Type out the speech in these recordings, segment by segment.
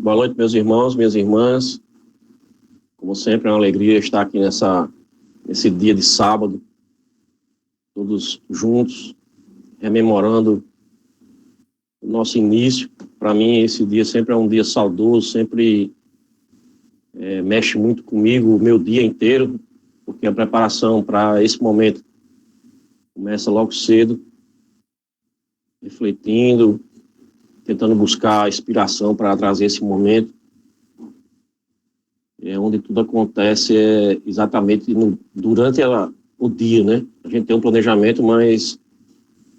Boa noite, meus irmãos, minhas irmãs. Como sempre, é uma alegria estar aqui nesse dia de sábado, todos juntos, rememorando o nosso início. Para mim, esse dia sempre é um dia saudoso, sempre mexe muito comigo o meu dia inteiro, porque a preparação para esse momento começa logo cedo, refletindo, tentando buscar inspiração para trazer esse momento. Onde tudo acontece exatamente durante o dia, né? A gente tem um planejamento, mas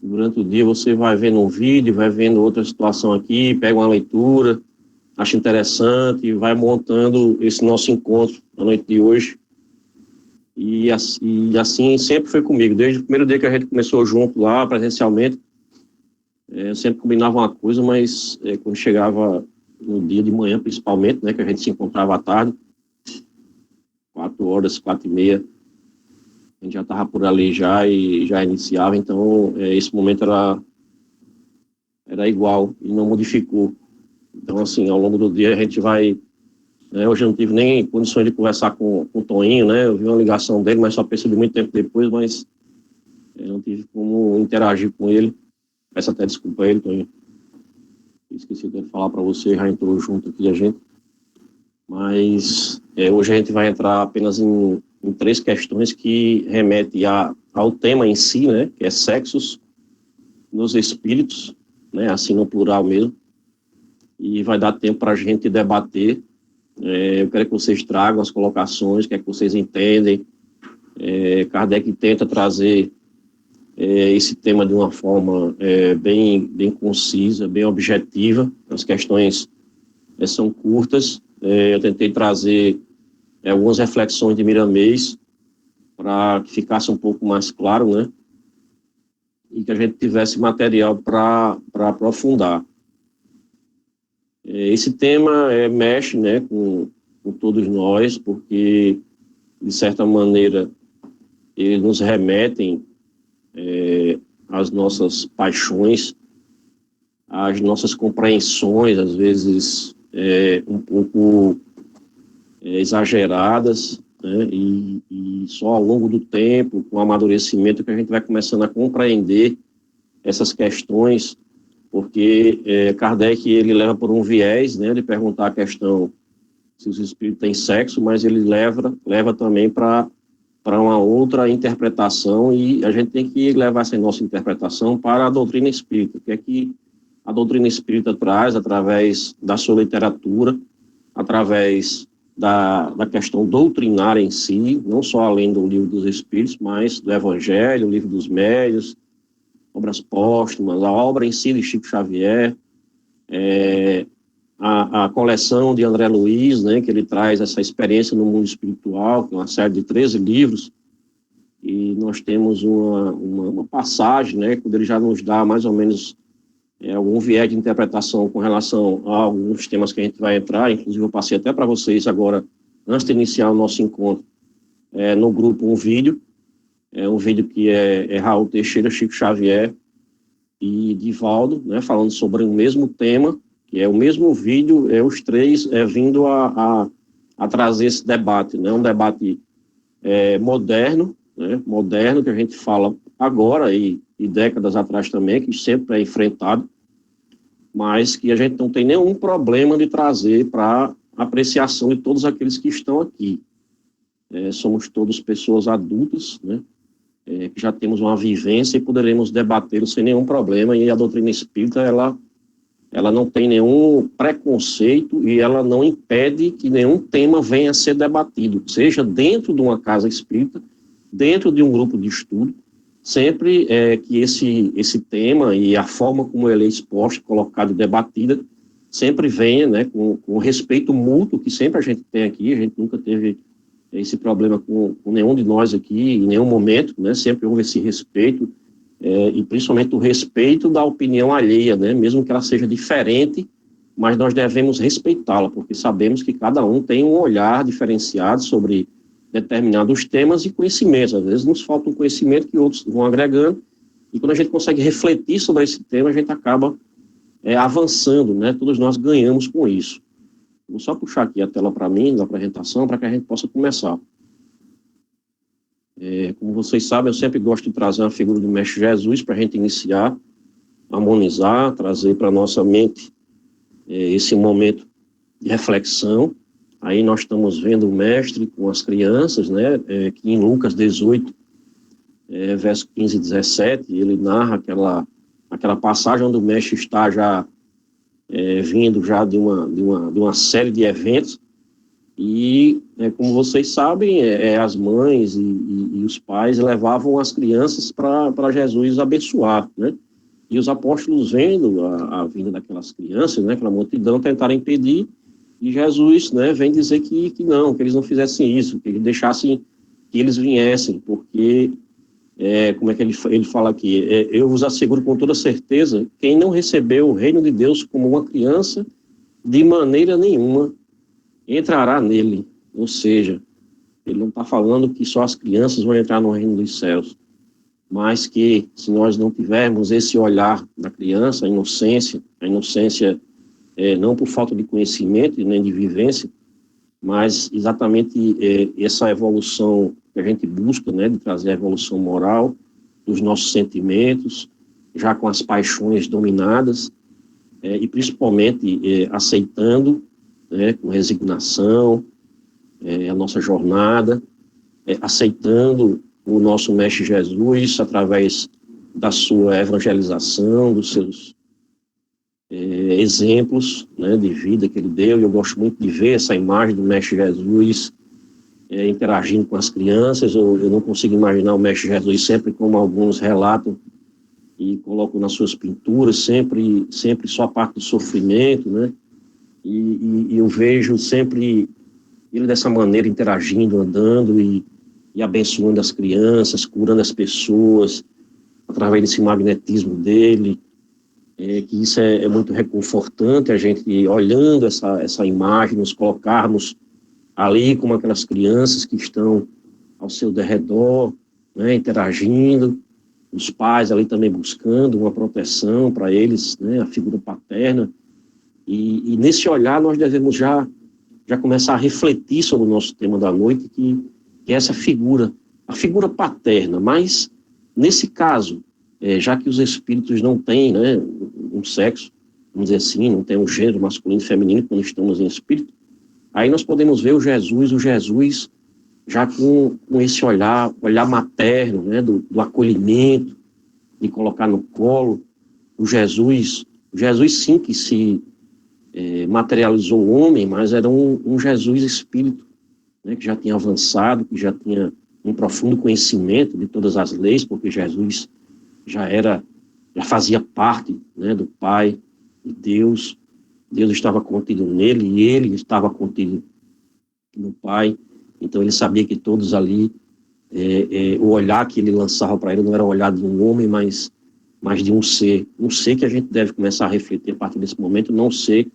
durante o dia você vai vendo um vídeo, vai vendo outra situação aqui, pega uma leitura, acha interessante, vai montando esse nosso encontro na noite de hoje. E assim sempre foi comigo, desde o primeiro dia que a gente começou junto lá, presencialmente. Eu sempre combinava uma coisa, mas quando chegava no dia de manhã, principalmente, né, que a gente se encontrava à tarde, 4 horas, 4h30, a gente já estava por ali e já iniciava, então esse momento era igual e não modificou. Então, assim, ao longo do dia a gente vai... hoje eu não tive nem condições de conversar com o Toninho, né? Eu vi uma ligação dele, mas só percebi muito tempo depois, mas não tive como interagir com ele. Peço até desculpa a ele, Toninho. Esqueci de falar para você, já entrou junto aqui a gente. Mas hoje a gente vai entrar apenas em 3 questões que remetem ao tema em si, né? Que é sexos nos espíritos, né? Assim no plural mesmo. E vai dar tempo para a gente debater. Eu quero que vocês tragam as colocações, o que é que vocês entendem. Kardec tenta trazer esse tema de uma forma bem concisa, bem objetiva. As questões são curtas. Eu tentei trazer algumas reflexões de Miramês para que ficasse um pouco mais claro, né? E que a gente tivesse material para aprofundar. Esse tema mexe, né, com todos nós, porque, de certa maneira, eles nos remetem às nossas paixões, às nossas compreensões, às vezes um pouco exageradas, né? E só ao longo do tempo, com o amadurecimento, que a gente vai começando a compreender essas questões, porque Kardec ele leva por um viés, né, de perguntar a questão se os espíritos têm sexo, mas ele leva também para uma outra interpretação, e a gente tem que levar essa nossa interpretação para a doutrina espírita, que é que a doutrina espírita traz através da sua literatura, através da questão doutrinária em si, não só além do Livro dos Espíritos, mas do Evangelho, o Livro dos Médiuns, obras póstumas, a obra em si de Chico Xavier, a coleção de André Luiz, né, que ele traz essa experiência no mundo espiritual, que é uma série de 13 livros, e nós temos uma passagem, né, quando ele já nos dá mais ou menos algum viés de interpretação com relação a alguns temas que a gente vai entrar. Inclusive eu passei até para vocês agora, antes de iniciar o nosso encontro, no grupo um vídeo que é Raul Teixeira, Chico Xavier e Divaldo, né, falando sobre o mesmo tema, que é o mesmo vídeo, os 3 vindo a trazer esse debate, né, um debate moderno, né, moderno, que a gente fala agora e décadas atrás também, que sempre é enfrentado, mas que a gente não tem nenhum problema de trazer para apreciação de todos aqueles que estão aqui. Somos todos pessoas adultas, né, que já temos uma vivência e poderemos debatê-lo sem nenhum problema, e a doutrina espírita, ela não tem nenhum preconceito e ela não impede que nenhum tema venha a ser debatido, seja dentro de uma casa espírita, dentro de um grupo de estudo, sempre que esse tema e a forma como ele é exposto, colocado e debatida, sempre venha, né, com respeito mútuo, que sempre a gente tem aqui. A gente nunca teve esse problema com nenhum de nós aqui, em nenhum momento, né, sempre houve esse respeito, e principalmente o respeito da opinião alheia, né, mesmo que ela seja diferente, mas nós devemos respeitá-la, porque sabemos que cada um tem um olhar diferenciado sobre determinados temas e conhecimentos. Às vezes nos falta um conhecimento que outros vão agregando, e quando a gente consegue refletir sobre esse tema, a gente acaba avançando, né? Todos nós ganhamos com isso. Vou só puxar aqui a tela para mim, da apresentação, para que a gente possa começar. Como vocês sabem, eu sempre gosto de trazer a figura do Mestre Jesus para a gente iniciar, harmonizar, trazer para a nossa mente esse momento de reflexão. Aí nós estamos vendo o Mestre com as crianças, né, que em Lucas 18, verso 15 e 17, ele narra aquela passagem onde o Mestre está já vindo já de uma série de eventos, e como vocês sabem, as mães e os pais levavam as crianças para Jesus abençoar, né? E os apóstolos, vendo a vinda daquelas crianças, né, aquela multidão, tentaram impedir, e Jesus, né, vem dizer que não, que eles não fizessem isso, que eles deixassem que eles viessem, porque, como é que ele fala aqui, eu vos asseguro com toda certeza, quem não recebeu o reino de Deus como uma criança, de maneira nenhuma entrará nele. Ou seja, ele não está falando que só as crianças vão entrar no reino dos céus, mas que se nós não tivermos esse olhar da criança, a inocência não por falta de conhecimento nem de vivência, mas exatamente essa evolução que a gente busca, né, de trazer a evolução moral dos nossos sentimentos, já com as paixões dominadas, e principalmente aceitando, né, com resignação, a nossa jornada, aceitando o nosso Mestre Jesus através da sua evangelização, dos seus exemplos, né, de vida que ele deu. E eu gosto muito de ver essa imagem do Mestre Jesus interagindo com as crianças. Eu não consigo imaginar o Mestre Jesus sempre, como alguns relatam e colocam nas suas pinturas, sempre só a parte do sofrimento, né? E eu vejo sempre ele dessa maneira, interagindo, andando e abençoando as crianças, curando as pessoas, através desse magnetismo dele, que isso é muito reconfortante, a gente olhando essa imagem, nos colocarmos ali como aquelas crianças que estão ao seu derredor, né, interagindo, os pais ali também buscando uma proteção para eles, né, a figura paterna, e nesse olhar nós devemos já começar a refletir sobre o nosso tema da noite, que é essa figura, a figura paterna, mas nesse caso, já que os espíritos não têm, né, um sexo, vamos dizer assim, não tem um gênero masculino e feminino quando estamos em espírito, aí nós podemos ver o Jesus já com esse olhar materno, né, do acolhimento, de colocar no colo, o Jesus sim que se materializou o homem, mas era um Jesus espírito, né, que já tinha avançado, que já tinha um profundo conhecimento de todas as leis, porque Jesus já fazia parte, né, do Pai, de Deus. Deus estava contido nele e ele estava contido no Pai. Então ele sabia que todos ali, o olhar que ele lançava para ele não era o olhar de um homem, mas de um ser que a gente deve começar a refletir a partir desse momento, não ser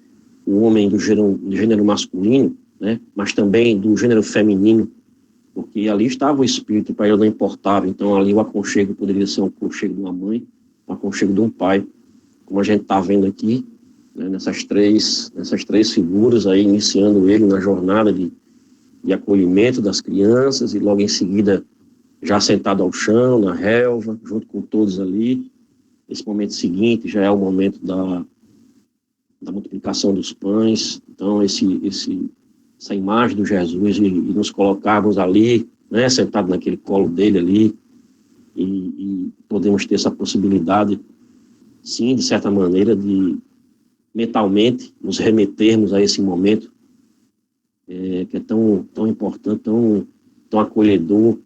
o homem do gênero masculino, né, mas também do gênero feminino, porque ali estava o espírito, para ele não importava. Então ali o aconchego poderia ser um aconchego de uma mãe, um aconchego de um pai, como a gente está vendo aqui, né, nessas três figuras aí, iniciando ele na jornada de acolhimento das crianças, e logo em seguida já sentado ao chão, na relva, junto com todos ali. Esse momento seguinte já é o momento da multiplicação dos pães. Então essa imagem do Jesus e nos colocarmos ali, né, sentado naquele colo dele ali, e podemos ter essa possibilidade, sim, de certa maneira, de mentalmente nos remetermos a esse momento que é tão importante, tão acolhedor,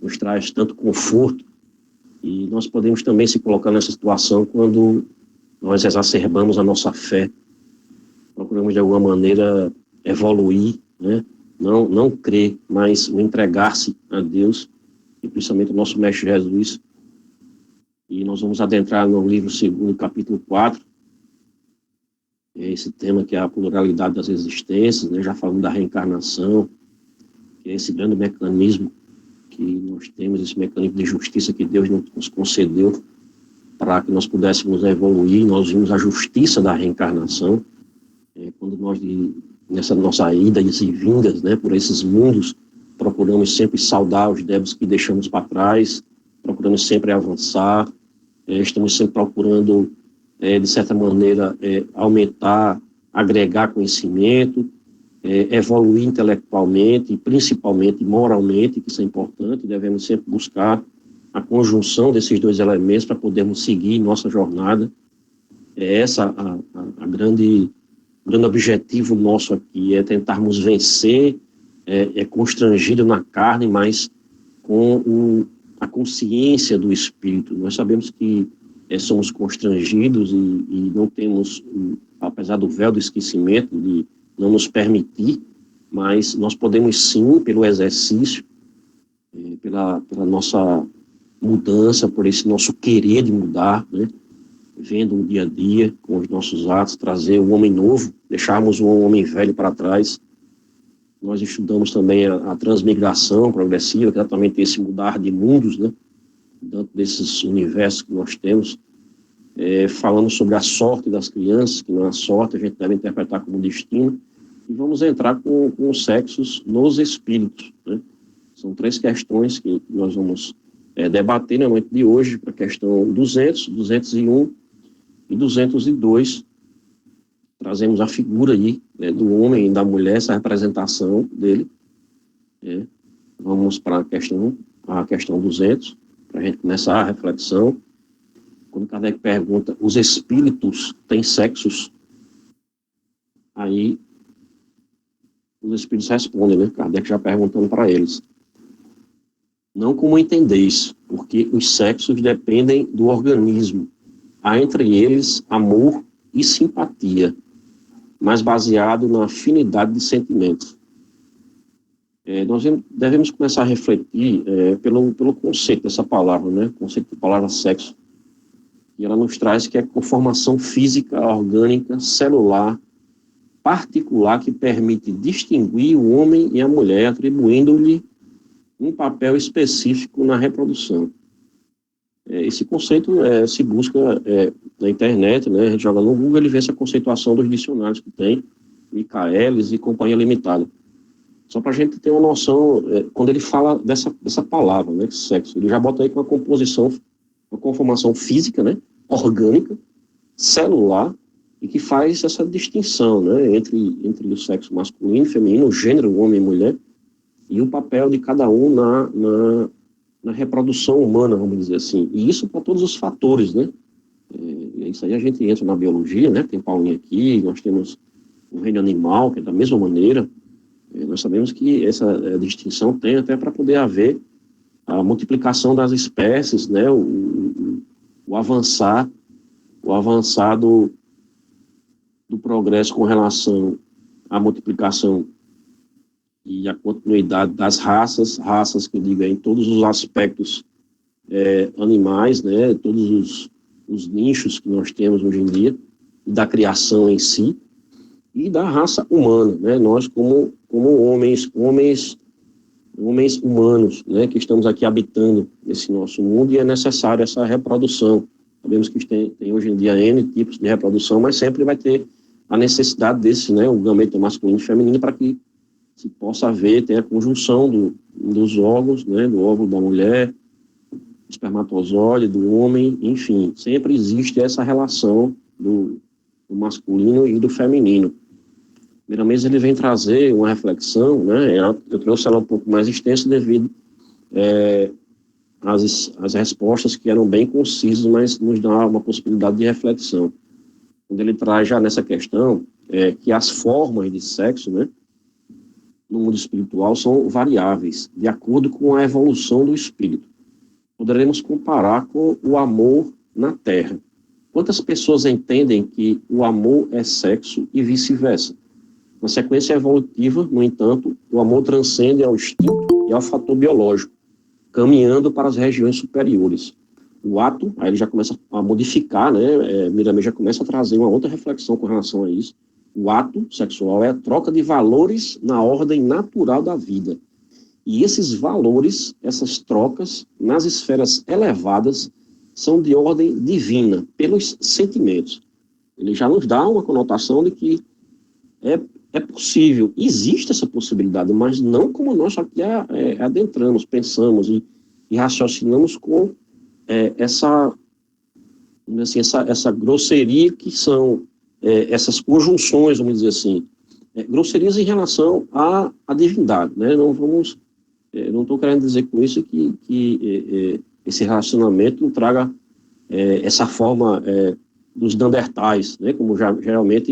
nos traz tanto conforto. E nós podemos também se colocar nessa situação quando nós exacerbamos a nossa fé, procuramos de alguma maneira evoluir, né? Não crer, mas o entregar-se a Deus, e principalmente o nosso Mestre Jesus. E nós vamos adentrar no livro 2, capítulo 4, esse tema que é a pluralidade das existências, né? Já falando da reencarnação, que é esse grande mecanismo que nós temos, esse mecanismo de justiça que Deus nos concedeu para que nós pudéssemos evoluir. Nós vimos a justiça da reencarnação, quando nós nessa nossa idas e vindas, né, por esses mundos, procuramos sempre saldar os débitos que deixamos para trás, procuramos sempre avançar, estamos sempre procurando, de certa maneira, aumentar, agregar conhecimento, evoluir intelectualmente e principalmente moralmente, que isso é importante, devemos sempre buscar a conjunção desses dois elementos para podermos seguir nossa jornada. Essa a grande objetivo nosso aqui, é tentarmos vencer, constrangido na carne, mas com a consciência do Espírito. Nós sabemos que somos constrangidos e não temos, apesar do véu do esquecimento, de não nos permitir, mas nós podemos sim, pelo exercício, pela nossa mudança, por esse nosso querer de mudar, né? Vendo o dia a dia, com os nossos atos, trazer o homem novo, deixarmos o homem velho para trás. Nós estudamos também a transmigração progressiva, que é exatamente esse mudar de mundos, né? Dentro desses universos que nós temos, falando sobre a sorte das crianças, que não é a sorte, a gente deve interpretar como destino, e vamos entrar com os sexos nos espíritos, né? São 3 questões que nós vamos debater na noite de hoje, para a questão 200, 201 e 202. Trazemos a figura aí, do homem e da mulher, essa representação dele. Vamos para a questão 200, para a gente começar a reflexão. Quando Kardec pergunta, os espíritos têm sexos? Aí os espíritos respondem, né? Kardec já perguntando para eles. Não como entendeis, porque os sexos dependem do organismo. Há entre eles amor e simpatia, mas baseado na afinidade de sentimentos. Nós devemos começar a refletir pelo conceito dessa palavra, né? O conceito da palavra sexo. E ela nos traz que é conformação física, orgânica, celular, particular, que permite distinguir o homem e a mulher, atribuindo-lhe um papel específico na reprodução. Esse conceito se busca na internet, né? A gente joga no Google, ele vê essa conceituação dos dicionários que tem, Michaelis e Companhia Limitada. Só para a gente ter uma noção, quando ele fala dessa palavra, né, sexo, ele já bota aí com uma conformação física, né, orgânica, celular, e que faz essa distinção, né, entre o sexo masculino e feminino, o gênero, homem e mulher, e o papel de cada um na reprodução humana, vamos dizer assim. E isso para todos os fatores, né? Isso aí a gente entra na biologia, né? Tem Paulinho aqui, nós temos o reino animal, que é da mesma maneira. Nós sabemos que essa distinção tem até para poder haver a multiplicação das espécies, né? O avançar do progresso com relação à multiplicação e a continuidade das raças que eu digo em todos os aspectos animais, né, todos os nichos que nós temos hoje em dia, da criação em si, e da raça humana, né, nós como homens humanos, né, que estamos aqui habitando esse nosso mundo, e é necessário essa reprodução. Sabemos que tem hoje em dia N tipos de reprodução, mas sempre vai ter a necessidade desse, né, o gameta masculino e feminino, para que se possa haver, tem a conjunção dos órgãos, né, do óvulo da mulher, do espermatozoide, do homem, enfim, sempre existe essa relação do masculino e do feminino. Primeiramente, ele vem trazer uma reflexão, né, eu trouxe ela um pouco mais extensa devido às respostas que eram bem concisas, mas nos dá uma possibilidade de reflexão. Quando ele traz já nessa questão que as formas de sexo, né, no mundo espiritual são variáveis, de acordo com a evolução do espírito. Poderemos comparar com o amor na Terra. Quantas pessoas entendem que o amor é sexo e vice-versa? Na sequência evolutiva, no entanto, o amor transcende ao instinto e ao fator biológico, caminhando para as regiões superiores. O ato, aí ele já começa a modificar, né? Miramê já começa a trazer uma outra reflexão com relação a isso. O ato sexual é a troca de valores na ordem natural da vida. E esses valores, essas trocas, nas esferas elevadas, são de ordem divina, pelos sentimentos. Ele já nos dá uma conotação de que é possível, existe essa possibilidade, mas não como nós aqui adentramos, pensamos e raciocinamos com essa, assim, essa grosseria que são essas conjunções, vamos dizer assim, grosserias em relação à divindade, né? Não vamos, não estou querendo dizer com isso que esse relacionamento não traga essa forma dos Neandertais, né? Como geralmente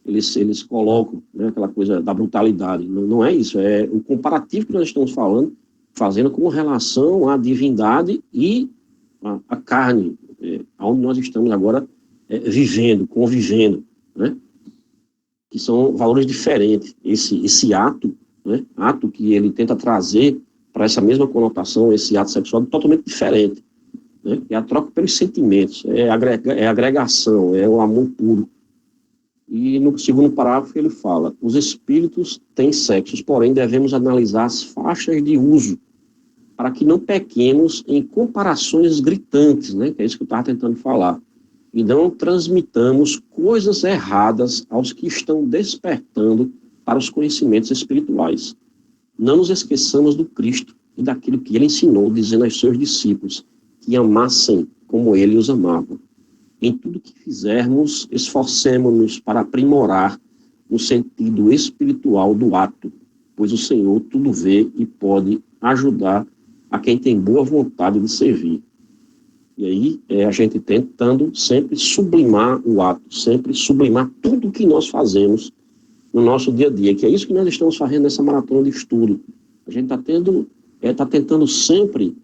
eles colocam, né? Aquela coisa da brutalidade. Não é isso, é o comparativo que nós estamos fazendo com relação à divindade e a carne, onde nós estamos agora vivendo, convivendo, né? Que são valores diferentes. Esse ato, né? Ato que ele tenta trazer para essa mesma conotação, esse ato sexual, totalmente diferente, né? É a troca pelos sentimentos, é a agregação, é o amor puro. E no segundo parágrafo ele fala: os espíritos têm sexos, porém devemos analisar as faixas de uso para que não pequemos em comparações gritantes, né? Que é isso que eu estava tentando falar. E não transmitamos coisas erradas aos que estão despertando para os conhecimentos espirituais. Não nos esqueçamos do Cristo e daquilo que ele ensinou, dizendo aos seus discípulos que amassem como ele os amava. Em tudo que fizermos, esforcemo-nos para aprimorar o sentido espiritual do ato, pois o Senhor tudo vê e pode ajudar a quem tem boa vontade de servir. E aí a gente tentando sempre sublimar o ato, sempre sublimar tudo que nós fazemos no nosso dia a dia, que é isso que nós estamos fazendo nessa maratona de estudo. A gente está tentando sempre,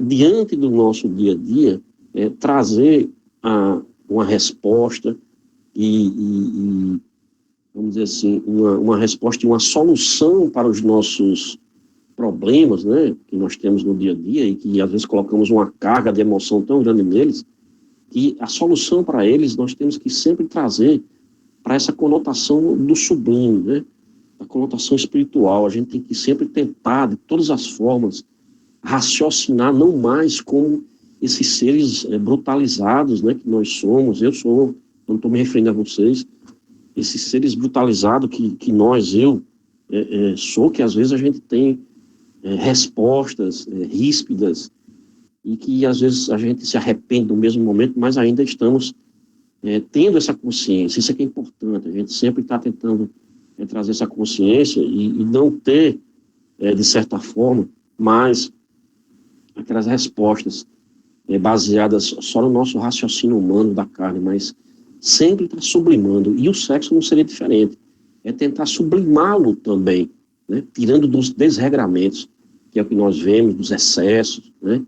diante do nosso dia a dia, trazer uma resposta e, vamos dizer assim, uma resposta e uma solução para os nossos problemas, né, que nós temos no dia a dia e que às vezes colocamos uma carga de emoção tão grande neles, que a solução para eles nós temos que sempre trazer para essa conotação do sublime, né, a conotação espiritual. A gente tem que sempre tentar, de todas as formas, raciocinar não mais como esses seres brutalizados, né, que nós somos. Eu sou, não estou me referindo a vocês, esses seres brutalizados que eu sou, que às vezes a gente tem respostas ríspidas e que às vezes a gente se arrepende no mesmo momento, mas ainda estamos tendo essa consciência. Isso é que é importante. A gente sempre está tentando trazer essa consciência e não ter, de certa forma, mais aquelas respostas baseadas só no nosso raciocínio humano da carne, mas sempre está sublimando. E o sexo não seria diferente. É tentar sublimá-lo também, né? Tirando dos desregramentos, que é o que nós vemos, dos excessos, né?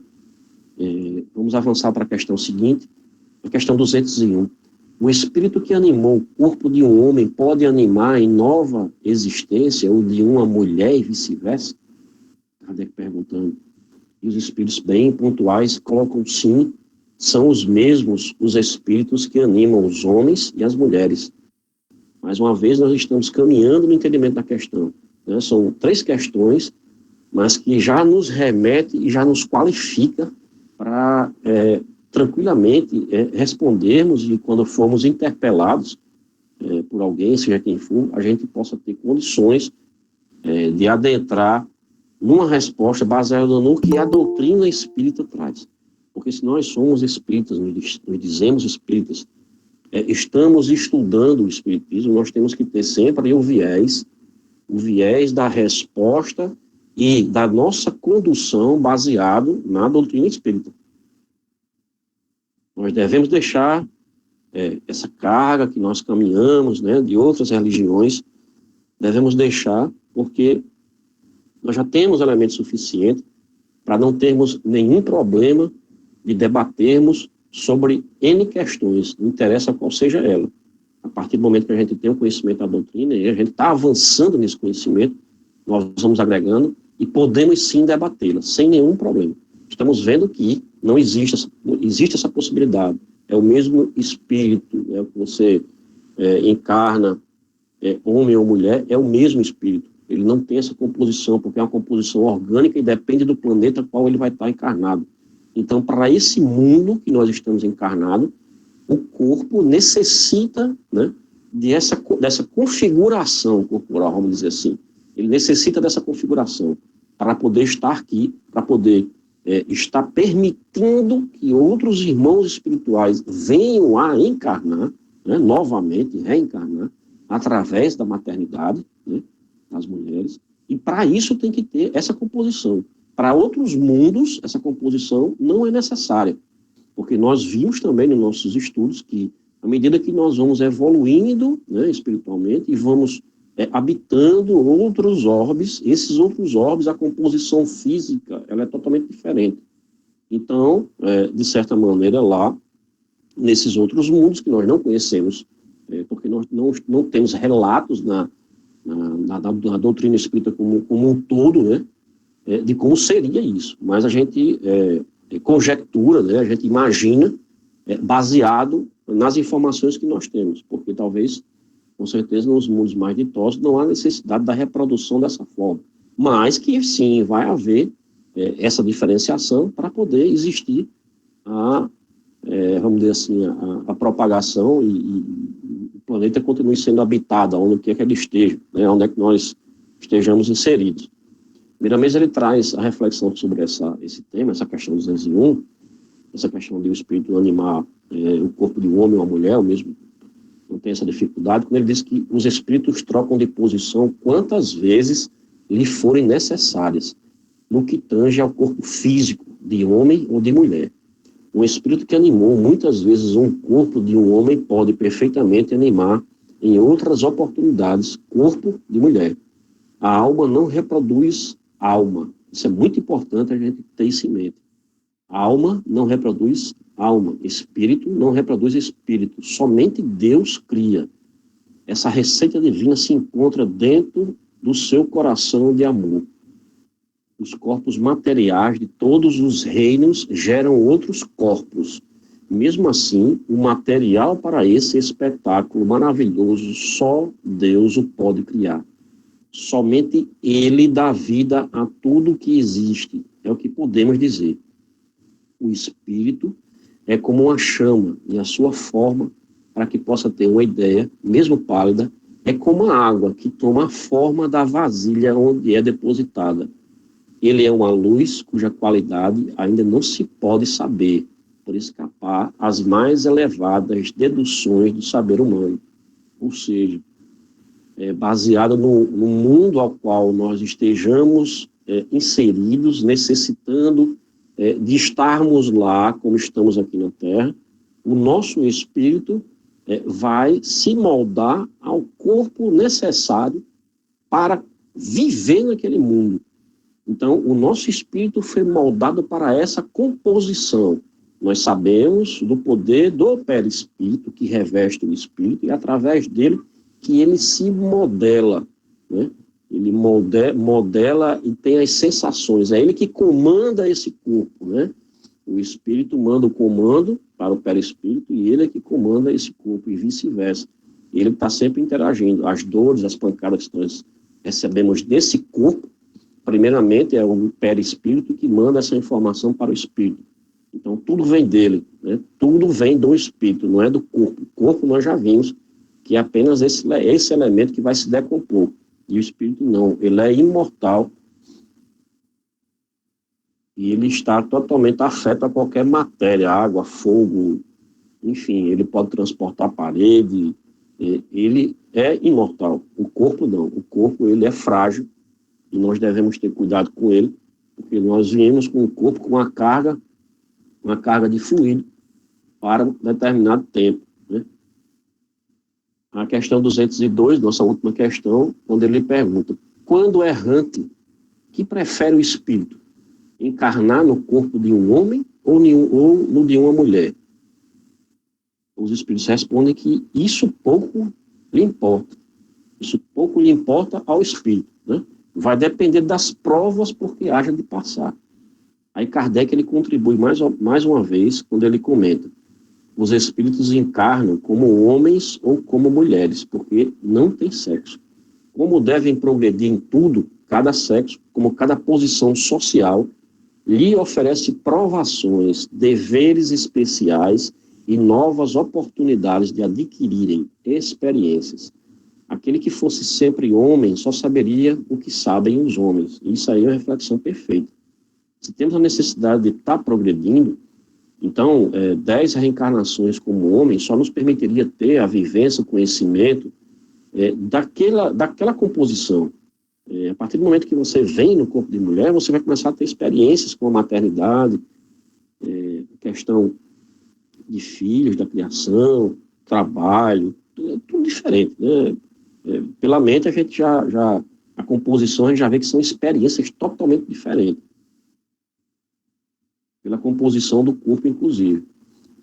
Vamos avançar para a questão seguinte, a questão 201. O espírito que animou o corpo de um homem pode animar em nova existência o de uma mulher e vice-versa? Kardec perguntando. E os espíritos bem pontuais colocam sim, são os mesmos os espíritos que animam os homens e as mulheres. Mais uma vez, nós estamos caminhando no entendimento da questão, né? São 3 questões, mas que já nos remete e já nos qualifica para tranquilamente respondermos, e quando formos interpelados por alguém, seja quem for, a gente possa ter condições de adentrar numa resposta baseada no que a doutrina espírita traz. Porque se nós somos espíritas, nos dizemos espíritas, estamos estudando o espiritismo, nós temos que ter sempre o viés da resposta e da nossa condução baseado na doutrina espírita. Nós devemos deixar essa carga que nós caminhamos, né, de outras religiões, devemos deixar, porque nós já temos elementos suficientes para não termos nenhum problema de debatermos sobre N questões, não interessa qual seja ela. A partir do momento que a gente tem o conhecimento da doutrina, e a gente está avançando nesse conhecimento, nós vamos agregando e podemos sim debatê-la, sem nenhum problema. Estamos vendo que não existe essa possibilidade. É o mesmo espírito, é o que você encarna, homem ou mulher, é o mesmo espírito. Ele não tem essa composição, porque é uma composição orgânica e depende do planeta qual ele vai estar encarnado. Então, para esse mundo que nós estamos encarnados, o corpo necessita, né, dessa configuração corporal, vamos dizer assim. Ele necessita dessa configuração para poder estar aqui, para poder estar permitindo que outros irmãos espirituais venham a encarnar, né, novamente, reencarnar, através da maternidade, né, das mulheres, e para isso tem que ter essa composição. Para outros mundos, essa composição não é necessária, porque nós vimos também nos nossos estudos que, à medida que nós vamos evoluindo, né, espiritualmente, e vamos habitando outros orbes, esses outros orbes, a composição física, ela é totalmente diferente. Então, de certa maneira, lá, nesses outros mundos que nós não conhecemos, porque nós não temos relatos na doutrina espírita como um todo, né, de como seria isso. Mas a gente conjectura, né, a gente imagina, baseado nas informações que nós temos, porque talvez, com certeza, nos mundos mais ditosos não há necessidade da reprodução dessa forma, mas que sim, vai haver essa diferenciação para poder existir vamos dizer assim, a propagação e o planeta continue sendo habitado, onde quer que ele esteja, né, onde é que nós estejamos inseridos. Primeiramente, ele traz a reflexão sobre esse tema, essa questão 201, essa questão de o espírito animar o corpo de um homem ou uma mulher, o mesmo não tem essa dificuldade, quando ele diz que os espíritos trocam de posição quantas vezes lhe forem necessárias, no que tange ao corpo físico de homem ou de mulher. Um espírito que animou muitas vezes um corpo de um homem pode perfeitamente animar em outras oportunidades corpo de mulher. A alma não reproduz alma. Isso é muito importante a gente ter isso em mente. A alma não reproduz alma. Espírito não reproduz espírito. Somente Deus cria. Essa receita divina se encontra dentro do seu coração de amor. Os corpos materiais de todos os reinos geram outros corpos. Mesmo assim, o material para esse espetáculo maravilhoso, só Deus o pode criar. Somente Ele dá vida a tudo que existe. É o que podemos dizer. O espírito é como uma chama, e a sua forma, para que possa ter uma ideia, mesmo pálida, é como a água que toma a forma da vasilha onde é depositada. Ele é uma luz cuja qualidade ainda não se pode saber, por escapar às mais elevadas deduções do saber humano. Ou seja, baseado no mundo ao qual nós estejamos inseridos, necessitando de estarmos lá, como estamos aqui na Terra, o nosso espírito vai se moldar ao corpo necessário para viver naquele mundo. Então, o nosso espírito foi moldado para essa composição. Nós sabemos do poder do perispírito, que reveste o espírito, e através dele que ele se modela, né? Ele modela e tem as sensações. É ele que comanda esse corpo, né? O espírito manda o comando para o perispírito e ele é que comanda esse corpo, e vice-versa. Ele está sempre interagindo. As dores, as pancadas que nós recebemos desse corpo, primeiramente é o perispírito que manda essa informação para o espírito. Então, tudo vem dele, né? Tudo vem do espírito, não é do corpo. O corpo nós já vimos que é apenas esse elemento que vai se decompor. E o espírito não, ele é imortal e ele está totalmente afeto a qualquer matéria, água, fogo, enfim, ele pode transportar parede, ele é imortal. O corpo não, o corpo ele é frágil e nós devemos ter cuidado com ele, porque nós viemos com o corpo com uma carga de fluido para um determinado tempo, né? A questão 202, nossa última questão, quando ele pergunta: quando errante, que prefere o espírito? Encarnar no corpo de um homem ou no de uma mulher? Os espíritos respondem que isso pouco lhe importa. Isso pouco lhe importa ao espírito, né? Vai depender das provas por que haja de passar. Aí Kardec ele contribui mais uma vez, quando ele comenta: os espíritos encarnam como homens ou como mulheres, porque não tem sexo. Como devem progredir em tudo, cada sexo, como cada posição social, lhe oferece provações, deveres especiais e novas oportunidades de adquirirem experiências. Aquele que fosse sempre homem só saberia o que sabem os homens. Isso aí é uma reflexão perfeita. Se temos a necessidade de estar progredindo, então 10 reencarnações como homem só nos permitiria ter a vivência, o conhecimento daquela composição. A partir do momento que você vem no corpo de mulher, você vai começar a ter experiências com a maternidade, questão de filhos, da criação, trabalho, tudo diferente, né? Pela mente a gente a composição a gente já vê que são experiências totalmente diferentes, pela composição do corpo inclusive.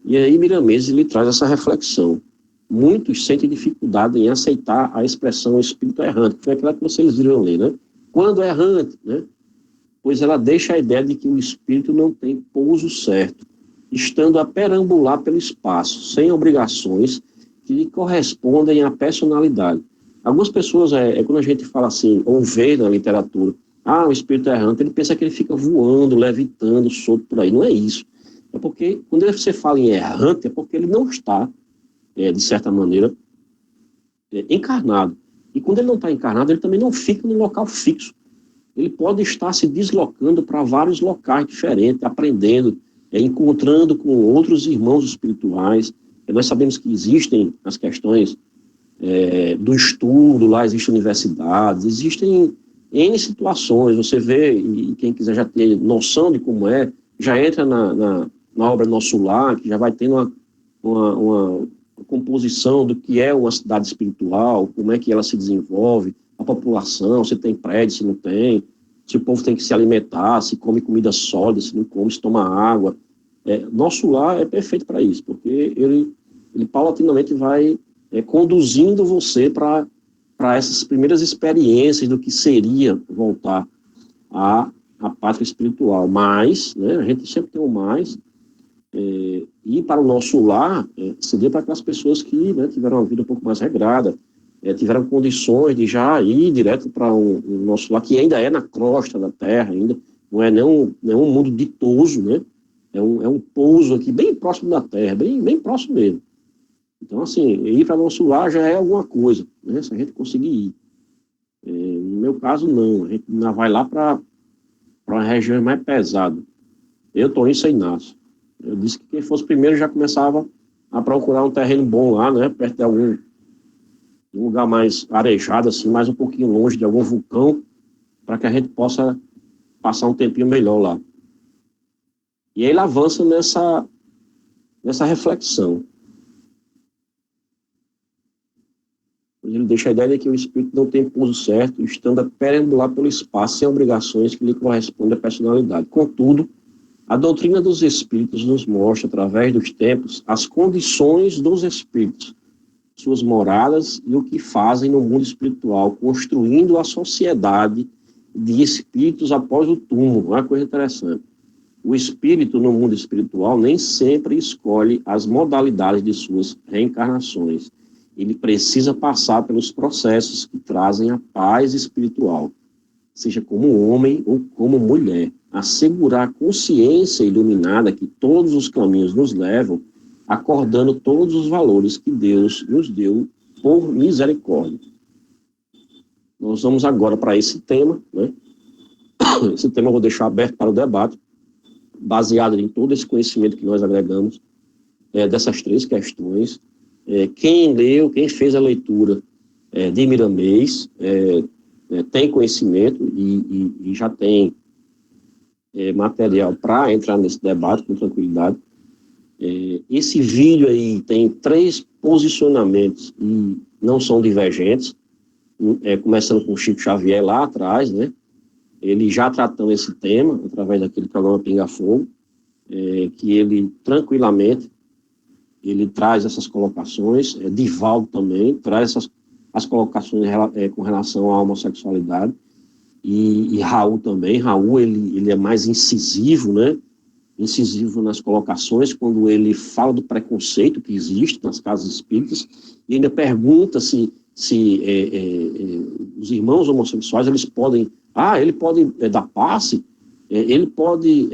E aí Miramês ele traz essa reflexão. Muitos sentem dificuldade em aceitar a expressão espírito errante, que foi aquela que vocês viram ler, né? Quando é errante, né? Pois ela deixa a ideia de que o espírito não tem pouso certo, estando a perambular pelo espaço, sem obrigações que lhe correspondem à personalidade. Algumas pessoas, quando a gente fala assim, ou vê na literatura, o espírito errante, ele pensa que ele fica voando, levitando, solto por aí. Não é isso. É porque, quando você fala em errante, é porque ele não está, de certa maneira, encarnado. E quando ele não está encarnado, ele também não fica num local fixo. Ele pode estar se deslocando para vários locais diferentes, aprendendo, encontrando com outros irmãos espirituais. Nós sabemos que existem as questões do estudo, lá existem universidades, existem N situações, você vê, e quem quiser já ter noção de como já entra na obra Nosso Lar, que já vai tendo uma composição do que é uma cidade espiritual, como é que ela se desenvolve, a população, se tem prédio, se não tem, se o povo tem que se alimentar, se come comida sólida, se não come, se toma água. Nosso Lar é perfeito para isso, porque ele paulatinamente vai conduzindo você para essas primeiras experiências do que seria voltar à pátria espiritual. Mas, né, a gente sempre tem o mais, e para o Nosso Lar seria para aquelas pessoas que, né, tiveram uma vida um pouco mais regrada, tiveram condições de já ir direto para o Nosso Lar, que ainda é na crosta da Terra, ainda não é nenhum mundo ditoso, né? É um pouso aqui bem próximo da Terra, bem próximo mesmo. Então, assim, ir para Nosso Lar já é alguma coisa, né? Se a gente conseguir ir. No meu caso, não. A gente ainda vai lá para uma região mais pesada. Eu estou em São Inácio. Eu disse que quem fosse primeiro já começava a procurar um terreno bom lá, né? Perto de algum lugar mais arejado, assim, mais um pouquinho longe de algum vulcão, para que a gente possa passar um tempinho melhor lá. E aí ele avança nessa reflexão. Ele deixa a ideia de que o espírito não tem pouso certo, estando a perambular pelo espaço sem obrigações que lhe correspondem à personalidade. Contudo, a doutrina dos espíritos nos mostra, através dos tempos, as condições dos espíritos, suas moradas e o que fazem no mundo espiritual, construindo a sociedade de espíritos após o túmulo. Uma coisa interessante. O espírito no mundo espiritual nem sempre escolhe as modalidades de suas reencarnações. Ele precisa passar pelos processos que trazem a paz espiritual, seja como homem ou como mulher. Assegurar a consciência iluminada que todos os caminhos nos levam, acordando todos os valores que Deus nos deu por misericórdia. Nós vamos agora para esse tema, né? Esse tema eu vou deixar aberto para o debate, baseado em todo esse conhecimento que nós agregamos dessas três questões. Quem leu, quem fez a leitura de Miramês, tem conhecimento e já tem material para entrar nesse debate com tranquilidade. Esse vídeo aí tem 3 posicionamentos e não são divergentes, começando com o Chico Xavier lá atrás, né? Ele já tratando esse tema através daquele programa Pinga Fogo, que ele tranquilamente ele traz essas colocações. Divaldo também traz as colocações com relação à homossexualidade, e Raul também. Raul ele é mais incisivo, né? Incisivo nas colocações, quando ele fala do preconceito que existe nas casas espíritas, e ainda pergunta se os irmãos homossexuais eles podem, ele pode dar passe, ele pode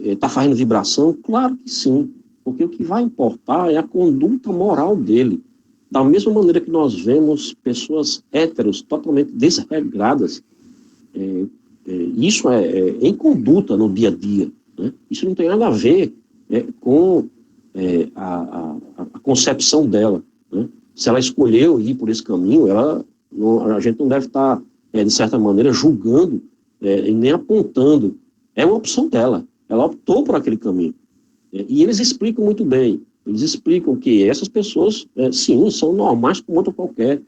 estar fazendo vibração. Claro que sim, porque o que vai importar é a conduta moral dele. Da mesma maneira que nós vemos pessoas héteros totalmente desregradas, isso é em conduta no dia a dia, né? Isso não tem nada a ver com a concepção dela, né? Se ela escolheu ir por esse caminho, a gente não deve estar, de certa maneira, julgando e nem apontando. É uma opção dela. Ela optou por aquele caminho. E eles explicam muito bem. Eles explicam que essas pessoas, sim, são normais como outra qualquer.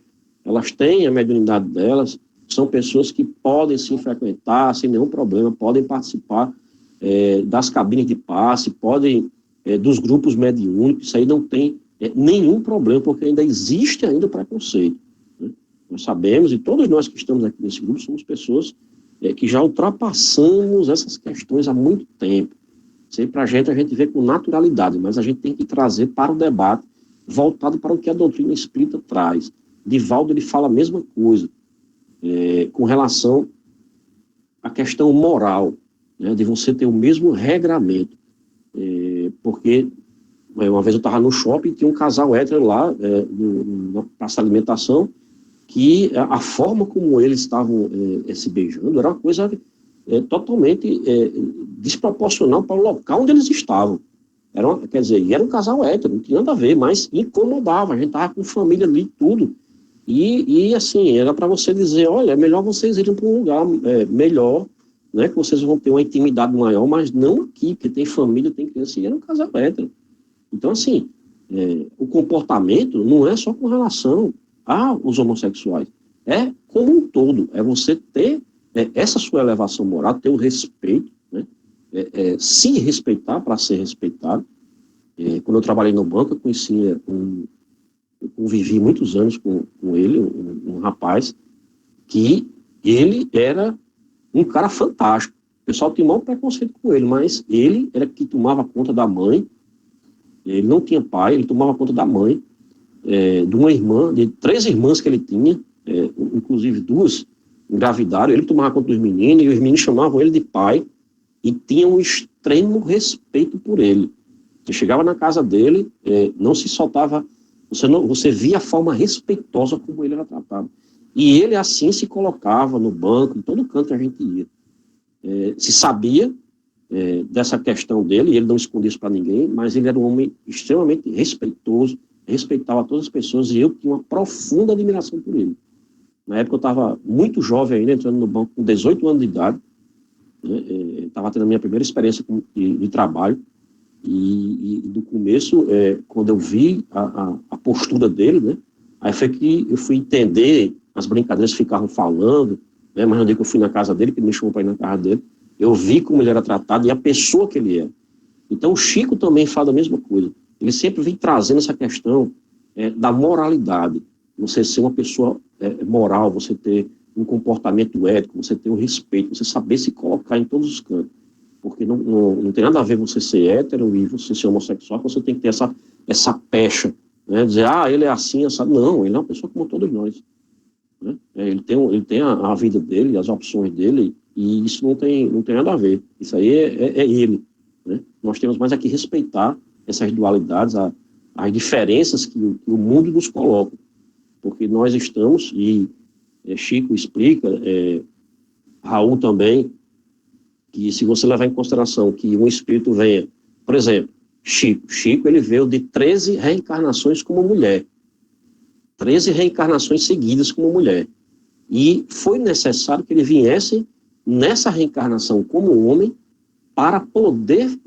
Elas têm a mediunidade delas, são pessoas que podem se frequentar sem nenhum problema, podem participar das cabines de passe, podem dos grupos mediúnicos, isso aí não tem nenhum problema, porque ainda existe ainda o preconceito, né? Nós sabemos, e todos nós que estamos aqui nesse grupo somos pessoas que já ultrapassamos essas questões há muito tempo. Sempre a gente vê com naturalidade, mas a gente tem que trazer para o debate, voltado para o que a doutrina espírita traz. Divaldo, ele fala a mesma coisa, com relação à questão moral, né, de você ter o mesmo regramento. Porque uma vez eu estava no shopping e tinha um casal hétero lá, na praça de alimentação, que a forma como eles estavam se beijando era uma coisa totalmente desproporcional para o local onde eles estavam. Quer dizer, era um casal hétero, não tinha nada a ver, mas incomodava, a gente estava com família ali, tudo. E assim, era para você dizer, olha, é melhor vocês irem para um lugar melhor, né, que vocês vão ter uma intimidade maior, mas não aqui, porque tem família, tem criança, e era um casal hétero. Então, assim, o comportamento não é só com relação aos homossexuais, é como um todo, é você ter essa sua elevação moral, ter o respeito, né, se respeitar para ser respeitado. Quando eu trabalhei no banco, eu conhecia eu convivi muitos anos com ele, um rapaz, que ele era um cara fantástico. O pessoal tinha maior preconceito com ele, mas ele era que tomava conta da mãe. Ele não tinha pai, ele tomava conta da mãe, de uma irmã, de 3 irmãs que ele tinha, inclusive 2 engravidaram. Ele tomava conta dos meninos, e os meninos chamavam ele de pai, e tinham um extremo respeito por ele. Você chegava na casa dele, não se soltava, você via a forma respeitosa como ele era tratado. E ele assim se colocava no banco, em todo canto que a gente ia. Se sabia dessa questão dele, e ele não escondia isso para ninguém, mas ele era um homem extremamente respeitoso, respeitava todas as pessoas, e eu tinha uma profunda admiração por ele. Na época eu estava muito jovem ainda, entrando no banco com 18 anos de idade, né, estava tendo a minha primeira experiência de trabalho, e do começo, quando eu vi a postura dele, né, aí foi que eu fui entender as brincadeiras que ficavam falando, né, mas no dia que eu fui na casa dele, que ele me chamou para ir na casa dele, eu vi como ele era tratado e a pessoa que ele é. Então o Chico também fala a mesma coisa. Ele sempre vem trazendo essa questão da moralidade. Você ser uma pessoa moral, você ter um comportamento ético, você ter um respeito, você saber se colocar em todos os cantos. Porque não tem nada a ver você ser hétero e você ser homossexual, você tem que ter essa pecha, né? Dizer, ele é assim, essa... Não, ele é uma pessoa como todos nós, né? Ele tem a vida dele, as opções dele, e isso não tem nada a ver. Isso aí é ele, né? Nós temos mais aqui respeitar essas dualidades, as diferenças que o mundo nos coloca, porque nós estamos, e Chico explica, Raul também, que se você levar em consideração que um espírito venha, por exemplo, Chico ele veio de 13 reencarnações como mulher, 13 reencarnações seguidas como mulher, e foi necessário que ele viesse nessa reencarnação como homem para poder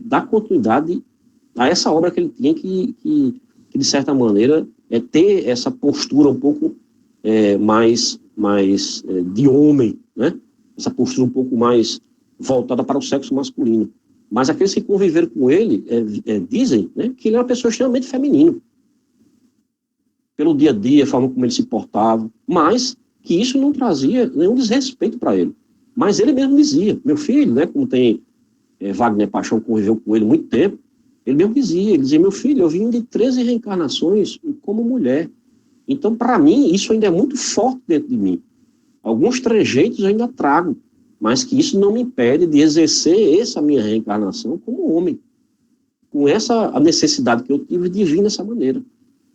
dar continuidade a essa obra que ele tinha que de certa maneira, ter essa postura um pouco mais de homem, né? Essa postura um pouco mais voltada para o sexo masculino. Mas aqueles que conviveram com ele dizem, né, que ele é uma pessoa extremamente feminina. Pelo dia a dia, a forma como ele se portava, mas que isso não trazia nenhum desrespeito para ele. Mas ele mesmo dizia, meu filho, né, como tem Wagner Paixão, conviveu com ele muito tempo, ele mesmo dizia, meu filho, eu vim de 13 reencarnações como mulher. Então, para mim, isso ainda é muito forte dentro de mim. Alguns trejeitos eu ainda trago, mas que isso não me impede de exercer essa minha reencarnação como homem. com a necessidade que eu tive de vir dessa maneira.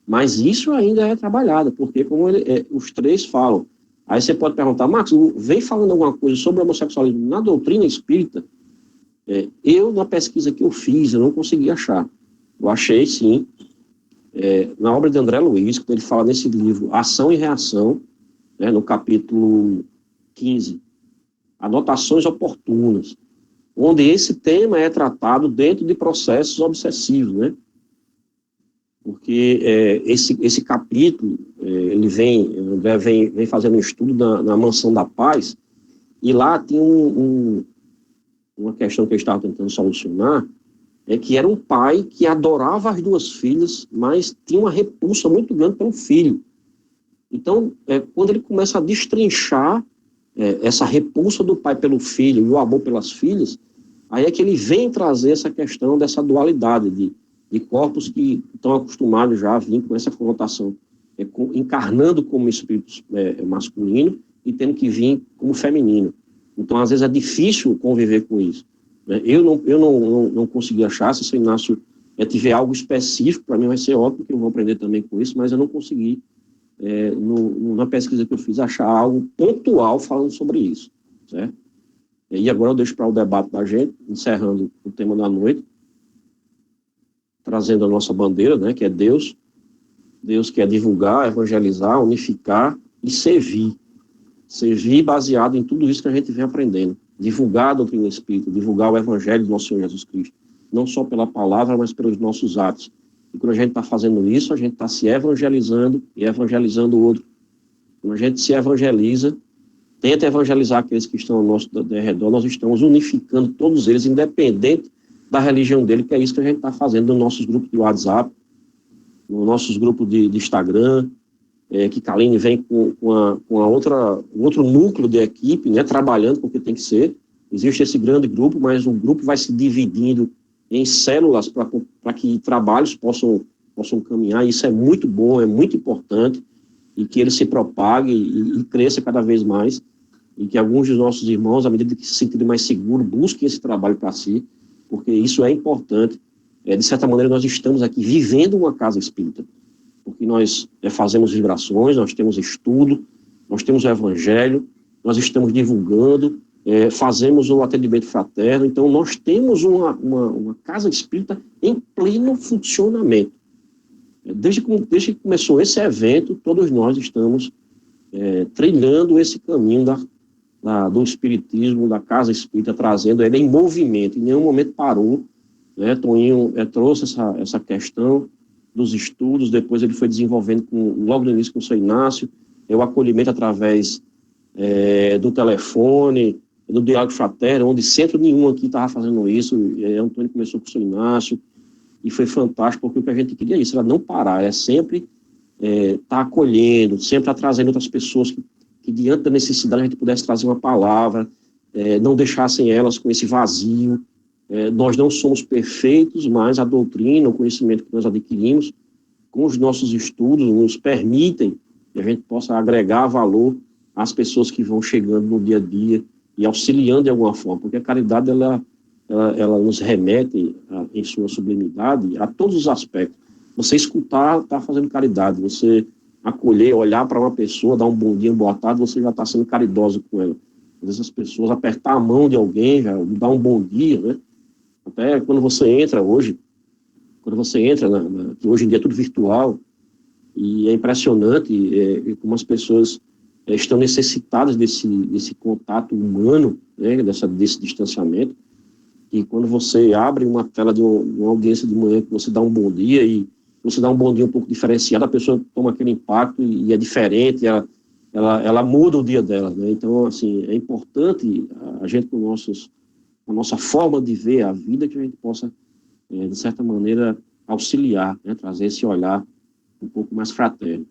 Mas isso ainda é trabalhado, porque como os três falam, aí você pode perguntar, Marcos, vem falando alguma coisa sobre o homossexualismo na doutrina espírita? Eu, na pesquisa que eu fiz, eu não consegui achar. Eu achei, sim, na obra de André Luiz, quando ele fala nesse livro Ação e Reação, né, no capítulo 15, Anotações Oportunas, onde esse tema é tratado dentro de processos obsessivos, né? Porque esse capítulo, ele vem fazendo um estudo na Mansão da Paz, e lá tem uma questão que eu estava tentando solucionar, que era um pai que adorava as duas filhas, mas tinha uma repulsa muito grande pelo filho. Então, quando ele começa a destrinchar essa repulsa do pai pelo filho e o amor pelas filhas, aí é que ele vem trazer essa questão dessa dualidade de corpos que estão acostumados já a vir com essa conotação, encarnando como espírito masculino e tendo que vir como feminino. Então, às vezes, é difícil conviver com isso. Né? Eu não consegui achar. Se o seu Inácio tiver algo específico, para mim vai ser óbvio que eu vou aprender também com isso, mas eu não consegui, na pesquisa que eu fiz, achar algo pontual falando sobre isso. Certo? E agora eu deixo para o debate da gente, encerrando o tema da noite, trazendo a nossa bandeira, né, que é Deus. Deus quer divulgar, evangelizar, unificar e servir. Servir baseado em tudo isso que a gente vem aprendendo. Divulgar a doutrina espírita, divulgar o evangelho do nosso Senhor Jesus Cristo. Não só pela palavra, mas pelos nossos atos. E quando a gente está fazendo isso, a gente está se evangelizando e evangelizando o outro. Quando a gente se evangeliza, tenta evangelizar aqueles que estão ao nosso redor, nós estamos unificando todos eles, independente da religião dele, que é isso que a gente está fazendo nos nossos grupos de WhatsApp, nos nossos grupos de Instagram, que Kaline vem com outro núcleo de equipe, né, trabalhando, porque tem que ser. Existe esse grande grupo, mas o grupo vai se dividindo em células para que trabalhos possam caminhar. Isso é muito bom, é muito importante, e que ele se propague e cresça cada vez mais, e que alguns dos nossos irmãos, à medida que se sentirem mais seguros, busquem esse trabalho para si, porque isso é importante. De certa maneira, nós estamos aqui vivendo uma casa espírita, porque nós fazemos vibrações, nós temos estudo, nós temos o evangelho, nós estamos divulgando, fazemos o atendimento fraterno, então nós temos uma casa espírita em pleno funcionamento. Desde que começou esse evento, todos nós estamos trilhando esse caminho do espiritismo, da casa espírita, trazendo ele em movimento, em nenhum momento parou, né? Toninho trouxe essa questão dos estudos, depois ele foi desenvolvendo logo no início com o seu Inácio, o acolhimento através do telefone, do diálogo fraterno, onde centro nenhum aqui estava fazendo isso. Antônio começou com o seu Inácio, e foi fantástico, porque o que a gente queria é isso, era não parar, é sempre estar acolhendo, sempre estar trazendo outras pessoas que diante da necessidade a gente pudesse trazer uma palavra, não deixassem elas com esse vazio. Nós não somos perfeitos, mas a doutrina, o conhecimento que nós adquirimos com os nossos estudos nos permitem que a gente possa agregar valor às pessoas que vão chegando no dia a dia e auxiliando de alguma forma, porque a caridade ela nos remete, em sua sublimidade, a todos os aspectos. Você escutar, está fazendo caridade. Você acolher, olhar para uma pessoa, dar um bom dia, uma boa tarde, você já está sendo caridoso com ela. Às vezes as pessoas, apertar a mão de alguém, já dar um bom dia, né? Até quando você entra hoje, que hoje em dia é tudo virtual, e é impressionante como as pessoas estão necessitadas desse contato humano, né, desse distanciamento, e quando você abre uma tela de uma audiência de manhã, que você dá um bom dia, e você dá um bom dia um pouco diferenciado, a pessoa toma aquele impacto e é diferente, ela muda o dia dela, né? Então, assim, é importante a gente, com a nossa forma de ver a vida, que a gente possa, de certa maneira, auxiliar, né? Trazer esse olhar um pouco mais fraterno.